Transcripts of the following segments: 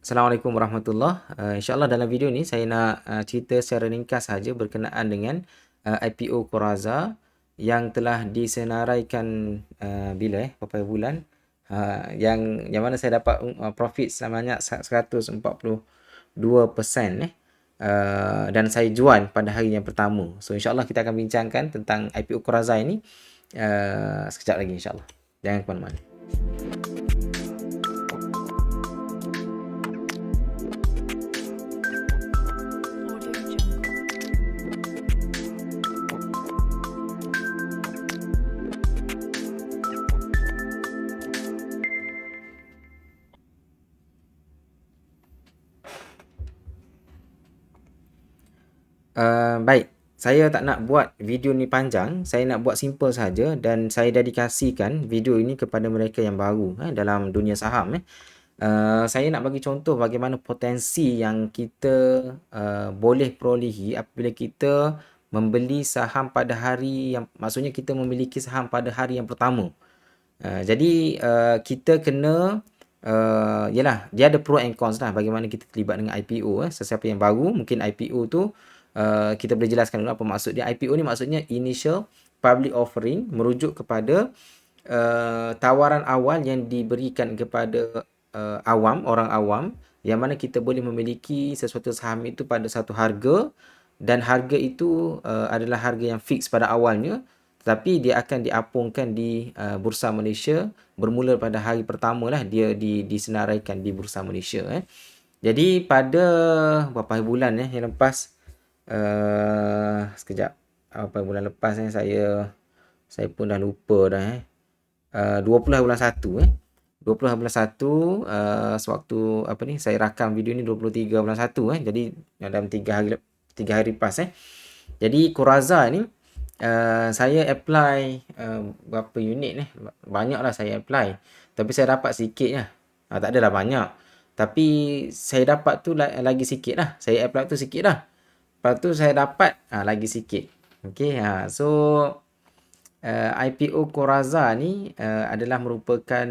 Assalamualaikum warahmatullahi. InsyaAllah dalam video ni saya nak cerita secara ringkas saja berkenaan dengan IPO Coraza yang telah disenaraikan berapa bulan, yang mana saya dapat profit sebanyak 142% dan saya jual pada hari yang pertama. So insyaAllah kita akan bincangkan tentang IPO Coraza ini sekejap lagi insyaAllah. Jangan ke mana-mana. Baik, saya tak nak buat video ni panjang, saya nak buat simple saja dan saya dedikasikan video ini kepada mereka yang baru dalam dunia saham. Saya nak bagi contoh bagaimana potensi yang kita boleh perolehi apabila kita membeli saham pada hari yang, maksudnya kita memiliki saham pada hari yang pertama. Jadi kita kena yalah, dia ada pro and cons lah bagaimana kita terlibat dengan IPO. Sesiapa yang baru, mungkin IPO tu kita boleh jelaskan dulu apa maksud dia. IPO ni maksudnya Initial Public Offering, merujuk kepada tawaran awal yang diberikan kepada orang awam, yang mana kita boleh memiliki sesuatu saham itu pada satu harga, dan harga itu adalah harga yang fix pada awalnya, tetapi dia akan diapungkan di Bursa Malaysia bermula pada hari pertama lah dia disenaraikan di Bursa Malaysia. Jadi pada berapa bulan yang lepas, sekejap, apa bulan lepas saya pun dah lupa dah 20 bulan 1 20 bulan 1 sewaktu apa ni saya rakam video ni 23 bulan 1 jadi dalam 3 hari lepas Jadi Coraza ni saya apply berapa unit banyaklah saya apply, tapi saya dapat sikit lah. Tak adalah banyak, tapi saya dapat tu lagi sikit lah. Saya apply tu sikit lah, lepas tu saya dapat lagi sikit. Okey, so IPO Coraza ni adalah merupakan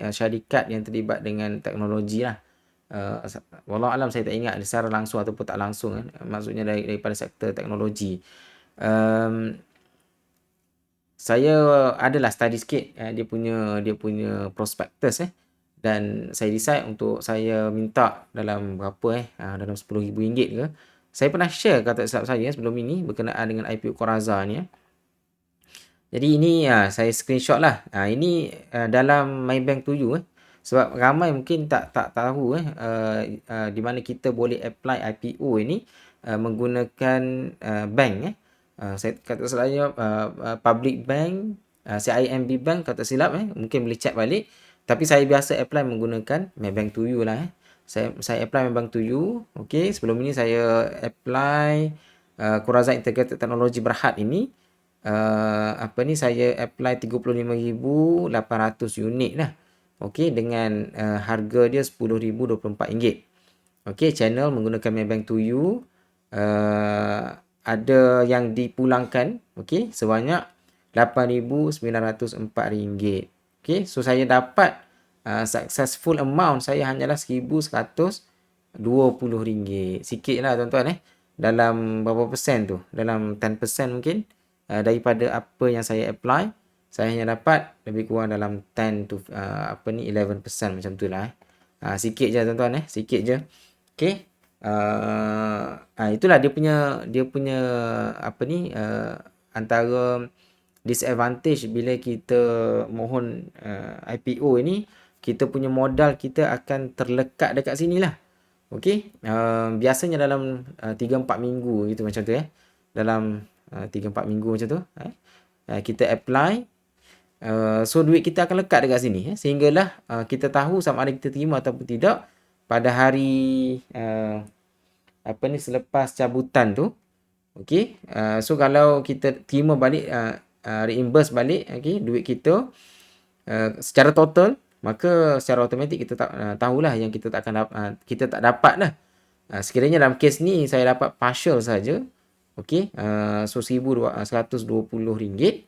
syarikat yang terlibat dengan teknologi lah. Wallahu alam, saya tak ingat secara langsung ataupun tak langsung maksudnya daripada sektor teknologi. Saya adalah study sikit dia punya prospectus dan saya decide untuk saya minta dalam berapa dalam RM10,000 ke. Saya pernah share kata silap saya sebelum ini berkenaan dengan IPO Coraza ni. Jadi ini saya screenshot lah. Ini dalam Maybank to You sebab ramai mungkin tak tahu di mana kita boleh apply IPO ini menggunakan bank saya kata saya public bank, CIMB Bank kata silap mungkin boleh check balik, tapi saya biasa apply menggunakan Maybank to You lah saya apply Maybank to You. Okey, sebelum ini saya apply Coraza Integrated Technology Berhad ini. Saya apply 35,800 unit lah. Okey, dengan harga dia RM10,024. Okey, channel menggunakan Maybank to You. Ada yang dipulangkan sebanyak RM8,904. Okey, so saya dapat successful amount saya hanyalah RM1,120. Sikit lah tuan-tuan dalam berapa persen tu? Dalam 10% mungkin daripada apa yang saya apply. Saya hanya dapat lebih kurang dalam 10 to 11% macam tu lah sikit je tuan-tuan sikit je. Okey, itulah dia punya antara disadvantage bila kita mohon IPO ini. Kita punya modal kita akan terlekat dekat sini lah. Okey, biasanya dalam 3-4 minggu gitu macam tu dalam 3-4 minggu macam tu kita apply. So duit kita akan lekat dekat sini sehinggalah kita tahu sama ada kita terima ataupun tidak pada hari selepas cabutan tu. Okey, so kalau kita terima balik reimburse balik duit kita secara total, maka secara automatik kita tahulah yang kita tak dapat lah. Sekiranya dalam kes ni saya dapat partial saja. Okey, so RM1,120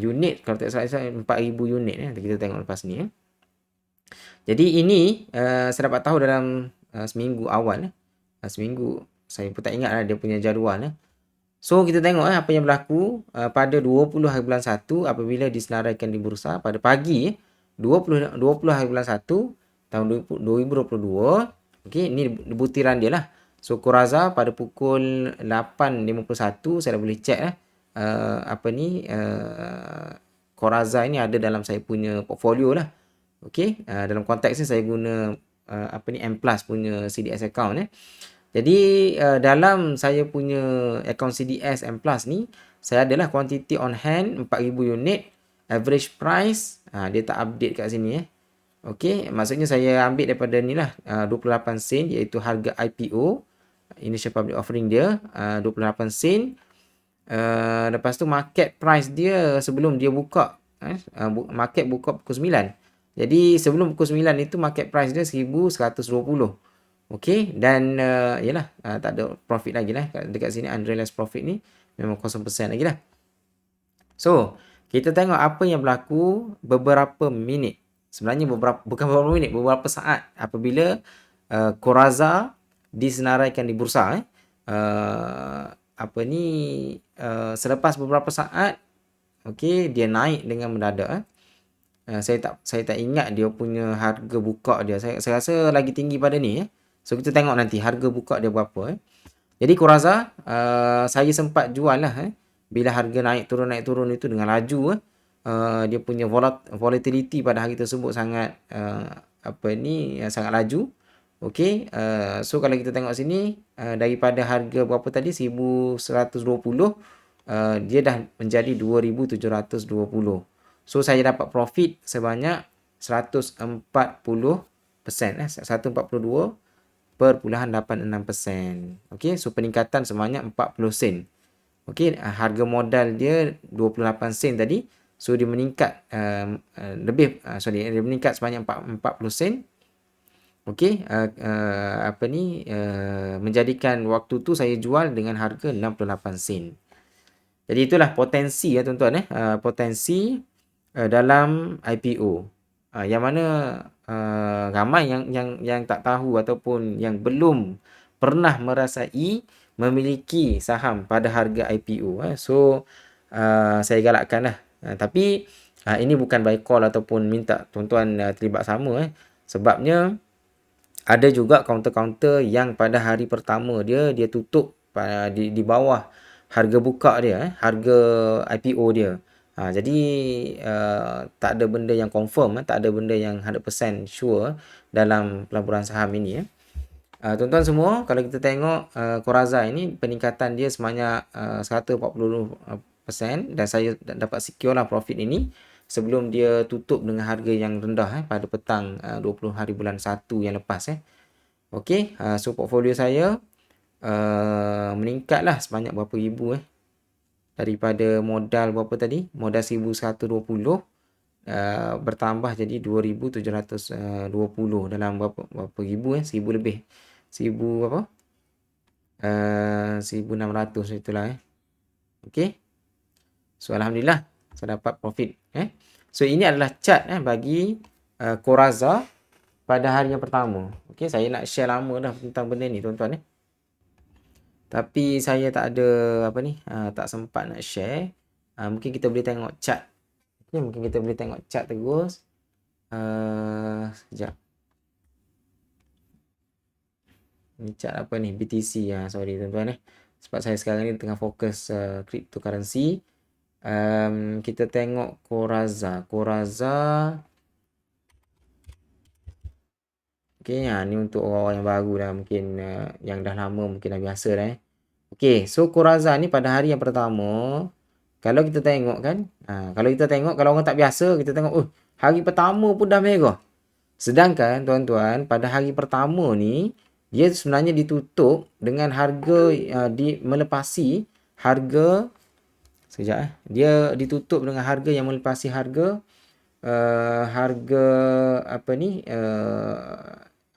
unit, kalau tak salah 4,000 unit kita tengok lepas ni Jadi ini saya dapat tahu dalam seminggu awal. Seminggu, saya pun tak ingat lah dia punya jadual. So kita tengok apa yang berlaku pada 20 hari bulan 1 apabila disenaraikan di bursa pada pagi 20 hari bulan 1 tahun 2022. Okey, ini butiran dia lah. So Coraza pada pukul 8.51 saya dah boleh check apa ni Coraza ini ada dalam saya punya portfolio lah. Okey, dalam konteks ni saya guna apa ni M Plus punya CDS account Jadi dalam saya punya akaun CDS M Plus ni, saya adalah quantity on hand 4,000 unit, average price dia tak update kat sini Okey, maksudnya saya ambil daripada ni lah 28 sen iaitu harga IPO, initial public offering dia 28 sen. Lepas tu market price dia sebelum dia buka market buka pukul 9. Jadi sebelum pukul 9 itu market price dia 1,120. Okey, dan yalah tak ada profit lagi lah dekat sini, unrealized profit ni memang 0% lagi lah. So, kita tengok apa yang berlaku beberapa minit. Sebenarnya bukan beberapa minit, beberapa saat apabila Coraza disenaraikan di bursa apa ni selepas beberapa saat okey dia naik dengan mendadak saya tak ingat dia punya harga buka dia. Saya rasa lagi tinggi pada ni So kita tengok nanti harga buka dia berapa Jadi Coraza saya sempat jual lah bila harga naik turun itu dengan laju dia punya volatility pada hari tersebut sangat sangat laju. Okey, so kalau kita tengok sini daripada harga berapa tadi 1,120 dia dah menjadi 2,720. So saya dapat profit sebanyak 140%, 142.86%. Okey, so peningkatan sebanyak 40 sen. Okey, harga modal dia 28 sen tadi. So dia meningkat dia meningkat sebanyak 40 sen. Okey, menjadikan waktu tu saya jual dengan harga 68 sen. Jadi itulah potensi tuan-tuan potensi dalam IPO. Yang mana ramai yang tak tahu ataupun yang belum pernah merasai memiliki saham pada harga IPO So saya galakkanlah. Tapi ini bukan by call ataupun minta tuan-tuan terlibat sama sebabnya ada juga kaunter-kaunter yang pada hari pertama dia tutup di bawah harga buka dia harga IPO dia. Jadi tak ada benda yang confirm tak ada benda yang 100% sure dalam pelaburan saham ini tuan-tuan semua, kalau kita tengok Coraza ini peningkatan dia sebanyak 140% dan saya dapat secure lah profit ini sebelum dia tutup dengan harga yang rendah pada petang 20 hari bulan 1 yang lepas Okey, so portfolio saya meningkat lah sebanyak berapa ribu daripada modal berapa tadi? Modal 1,120 bertambah jadi 2,720 dalam berapa ribu 1,000 lebih. 1,000 apa? 1,600 itulah Okey. So alhamdulillah saya dapat profit So ini adalah chart bagi Coraza pada hari yang pertama. Okey, saya nak share lama dah tentang benda ni tuan-tuan Tapi saya tak ada tak sempat nak share. Mungkin kita boleh tengok chart. Okey, mungkin kita boleh tengok chart terus. Sekejap. Ni chart apa ni? BTC sorry tuan-tuan Sebab saya sekarang ni tengah fokus cryptocurrency. Kita tengok Coraza. Okey, ni untuk orang-orang yang baru dah mungkin yang dah lama mungkin dah biasa dah Okey, so Coraza ni pada hari yang pertama kalau kita tengok kan, kalau orang tak biasa kita tengok hari pertama pun dah merah. Sedangkan tuan-tuan pada hari pertama ni dia sebenarnya ditutup dengan harga melepasi harga sekejap dia ditutup dengan harga yang melepasi harga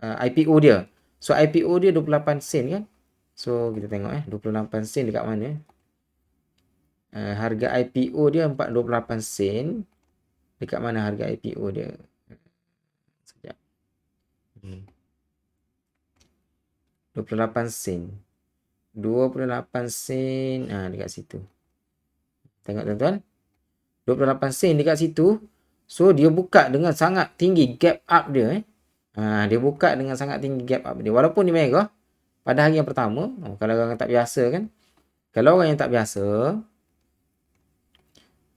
IPO dia. So IPO dia 28 sen kan. So kita tengok 28 sen dekat mana harga IPO dia 28 sen. Dekat mana harga IPO dia? Sekejap. 28 sen. 28 sen. Dekat situ. Tengok tuan-tuan. 28 sen dekat situ. So, dia buka dengan sangat tinggi gap up dia. Dia buka dengan sangat tinggi gap up dia. Walaupun dia merah pada hari yang pertama. Kalau orang tak biasa kan. Kalau orang yang tak biasa.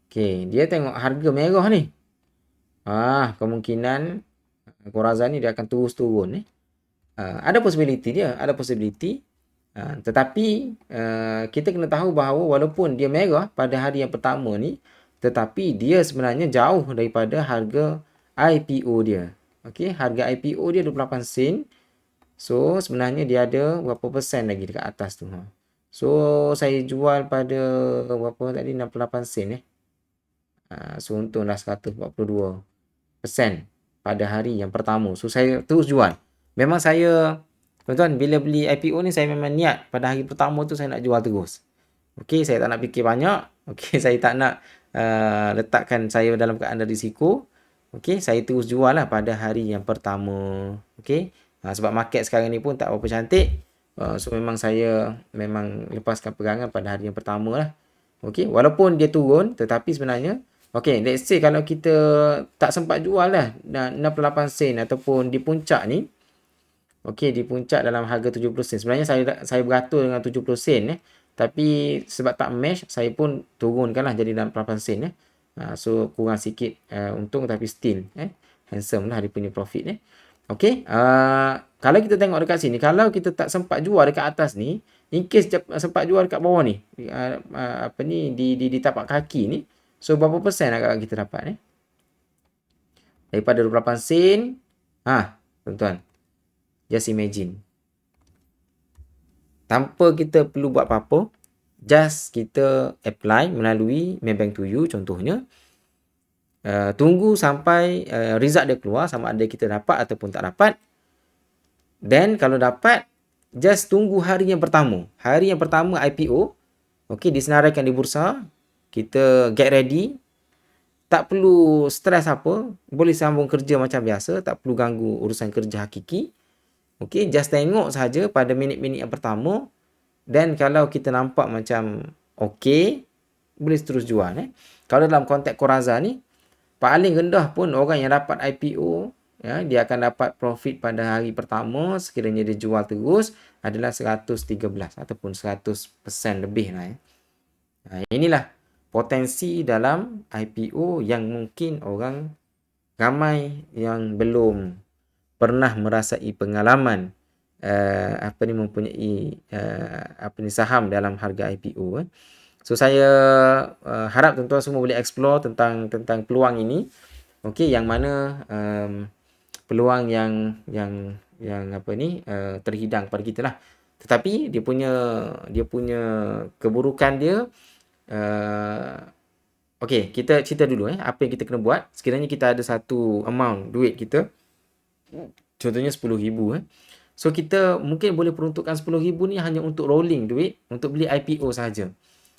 Okay, dia tengok harga merah ni. Kemungkinan Qoraza ni dia akan terus turun. Ada possibility dia. Ada possibility. Tetapi kita kena tahu bahawa walaupun dia merah pada hari yang pertama ni, tetapi dia sebenarnya jauh daripada harga IPO dia. Okey, harga IPO dia 28 sen. So sebenarnya dia ada berapa persen lagi dekat atas tu. So saya jual pada berapa tadi, 68 sen. So untunglah 142% pada hari yang pertama. So saya terus jual. Memang saya, tuan-tuan, bila beli IPO ni saya memang niat pada hari pertama tu saya nak jual terus. Okey, saya tak nak fikir banyak. Okey, saya tak nak letakkan saya dalam keadaan risiko. Okey, saya terus jual lah pada hari yang pertama. Okey, sebab market sekarang ni pun tak berapa cantik. So memang saya lepaskan pegangan pada hari yang pertama lah. Okey, walaupun dia turun, tetapi sebenarnya okey, let's say kalau kita tak sempat jual lah 68 sen ataupun di puncak ni. Okey, di puncak dalam harga 70 sen. Sebenarnya saya beratur dengan 70 sen. Tapi sebab tak match, saya pun turunkanlah jadi 68 sen. So kurang sikit untung, tapi still handsome lah dia punya profit. Okey, kalau kita tengok dekat sini, kalau kita tak sempat jual dekat atas ni, in case sempat jual dekat bawah ni, di tapak kaki ni, so berapa persen agak kita dapat daripada 28 sen. Tuan-tuan, just imagine, tanpa kita perlu buat apa-apa, just kita apply melalui Maybank to You contohnya. Tunggu sampai result dia keluar, sama ada kita dapat ataupun tak dapat. Then kalau dapat, just tunggu hari yang pertama. Hari yang pertama IPO, okey, disenaraikan di bursa. Kita get ready. Tak perlu stres apa. Boleh sambung kerja macam biasa. Tak perlu ganggu urusan kerja hakiki. Okey, just tengok saja pada minit-minit yang pertama. Dan kalau kita nampak macam okey, boleh terus jual. Kalau dalam konteks Qoraza ni, paling rendah pun orang yang dapat IPO, dia akan dapat profit pada hari pertama sekiranya dia jual terus adalah 113 ataupun 100% lebih lah. Inilah potensi dalam IPO yang mungkin orang ramai yang belum pernah merasai pengalaman mempunyai saham dalam harga IPO. So saya harap tuan-tuan semua boleh explore tentang peluang ini. Okey, yang mana peluang yang terhidang pada kita lah. Tetapi dia punya keburukan dia. Okey, kita cerita dulu apa yang kita kena buat sekiranya kita ada satu amount duit kita, contohnya 10,000. So kita mungkin boleh peruntukkan 10,000 ni hanya untuk rolling duit, untuk beli IPO sahaja.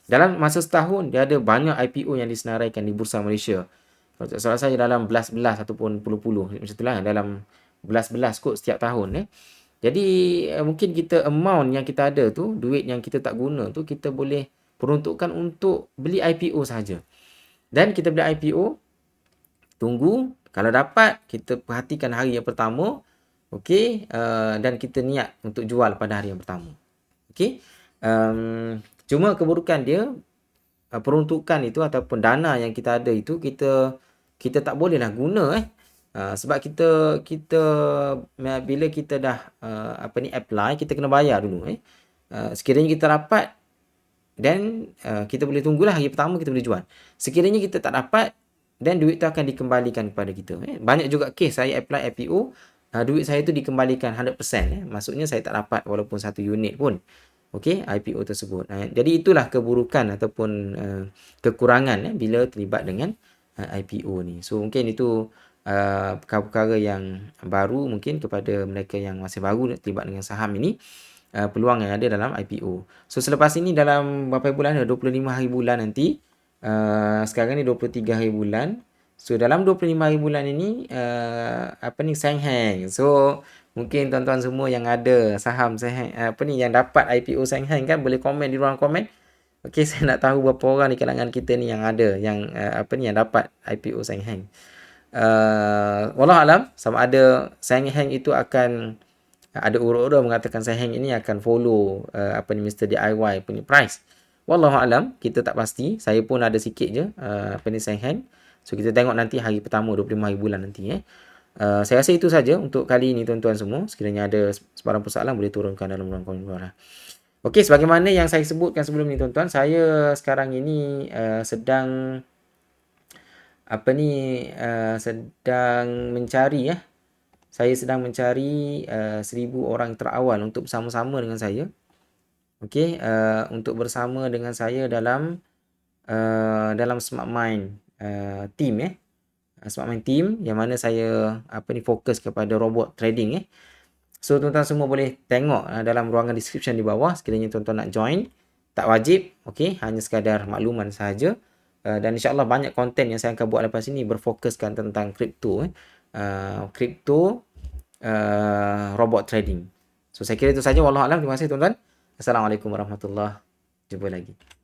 Dalam masa setahun dia ada banyak IPO yang disenaraikan di Bursa Malaysia. Kalau tak salah saya dalam belas-belas ataupun puluh-puluh macam itulah, dalam belas-belas kot setiap tahun. Jadi mungkin kita amount yang kita ada tu, duit yang kita tak guna tu, kita boleh peruntukkan untuk beli IPO sahaja. Dan kita beli IPO, tunggu, kalau dapat kita perhatikan hari yang pertama, okey, dan kita niat untuk jual pada hari yang pertama. Okey. Cuma keburukan dia, peruntukan itu ataupun dana yang kita ada itu kita tak bolehlah guna sebab kita bila kita dah apply, kita kena bayar dulu. Sekiranya kita dapat, then kita boleh tunggulah hari pertama kita boleh jual. Sekiranya kita tak dapat, then duit tu akan dikembalikan kepada kita. Banyak juga kes saya apply IPO, duit saya tu dikembalikan 100%. Maksudnya saya tak dapat walaupun satu unit pun. Okey, IPO tersebut. Jadi itulah keburukan ataupun kekurangan bila terlibat dengan IPO ni. So mungkin itu perkara-perkara yang baru mungkin kepada mereka yang masih baru terlibat dengan saham ini, peluang yang ada dalam IPO. So selepas ini dalam berapa bulan, 25 hari bulan nanti, sekarang ni 23 hari bulan. So dalam 25 hari bulan ini Seng Heng. So Mungkin tuan-tuan semua yang ada saham Shanghai, apa ni, yang dapat IPO Shanghai kan, boleh komen di ruang komen. Okey, saya nak tahu berapa orang di kalangan kita ni yang ada, yang apa ni, yang dapat IPO Shanghai. Wallahu alam, sama ada Shanghai itu akan, ada urut-urut mengatakan Shanghai ini akan follow apa ni, Mr. DIY punya price. Wallahu alam, kita tak pasti. Saya pun ada sikit je apa ni, Shanghai. So kita tengok nanti hari pertama 25 hari bulan nanti saya rasa itu saja untuk kali ini tuan-tuan semua. Sekiranya ada sebarang persoalan boleh turunkan dalam ruang komen bawah. Okey, sebagaimana yang saya sebutkan sebelum ni tuan-tuan, saya sekarang ini sedang apa ni, sedang mencari saya sedang mencari 1,000 orang terawal untuk bersama-sama dengan saya. Okey, untuk bersama dengan saya dalam dalam Smart Mind team Smart Mind team yang mana saya apa ni, fokus kepada robot trading So tuan-tuan semua boleh tengok dalam ruangan description di bawah sekiranya tuan-tuan nak join. Tak wajib, okey, hanya sekadar makluman sahaja. Dan insya-Allah banyak konten yang saya akan buat lepas ini berfokuskan tentang kripto kripto robot trading. So saya kira itu saja, wallahu alam. Terima kasih tuan-tuan. Assalamualaikum warahmatullahi. Jumpa lagi.